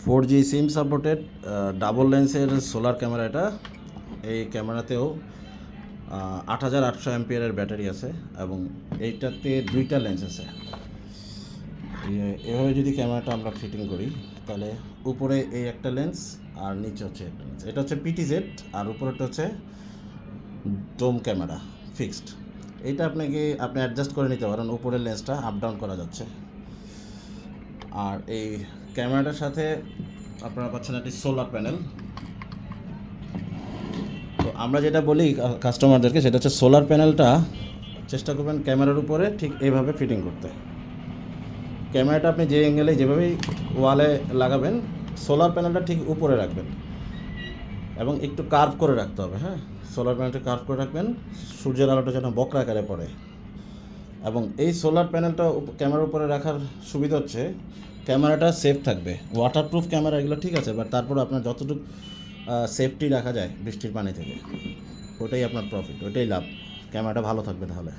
4G SIM supported double লেন্সের solar camera এটা। এই ক্যামেরাতেও 8800 অ্যাম্পিয়ারের ব্যাটারি আছে এবং এইটাতে দুইটা লেন্স আছে। এভাবে যদি ক্যামেরাটা আমরা ফিটিং করি তাহলে উপরে এই একটা লেন্স আর নিচে হচ্ছে একটা লেন্স। এটা হচ্ছে PTZ আর উপরেটা হচ্ছে ডোম ক্যামেরা ফিক্সড। এইটা আপনি অ্যাডজাস্ট করে নিতে পারেন, উপরের লেন্সটা আপ ডাউন করা যাচ্ছে। আর এই ক্যামেরাটার সাথে আপনারা পাচ্ছেন একটি সোলার প্যানেল। তো আমরা যেটা বলি কাস্টমারদেরকে সেটা হচ্ছে সোলার প্যানেলটা চেষ্টা করবেন ক্যামেরার উপরে ঠিক এইভাবে ফিটিং করতে। ক্যামেরাটা আপনি যে অ্যাঙ্গেলে যেভাবেই ওয়ালে লাগাবেন, সোলার প্যানেলটা ঠিক উপরে রাখবেন এবং একটু কার্ভ করে রাখতে হবে। হ্যাঁ, সোলার প্যানেলটা কার্ভ করে রাখবেন, সূর্যের আলোটা যেন বক্র আকারে পড়ে। এবং এই সোলার প্যানেলটা ক্যামেরার উপরে রাখার সুবিধা হচ্ছে ক্যামেরাটা সেফ থাকবে। ওয়াটারপ্রুফ ক্যামেরা এগুলো ঠিক আছে, বাট তারপরে আপনার যতটুকু সেফটি রাখা যায় বৃষ্টির পানি থেকে, ওটাই আপনার প্রফিট, ওটাই লাভ। ক্যামেরাটা ভালো থাকবে তাহলে।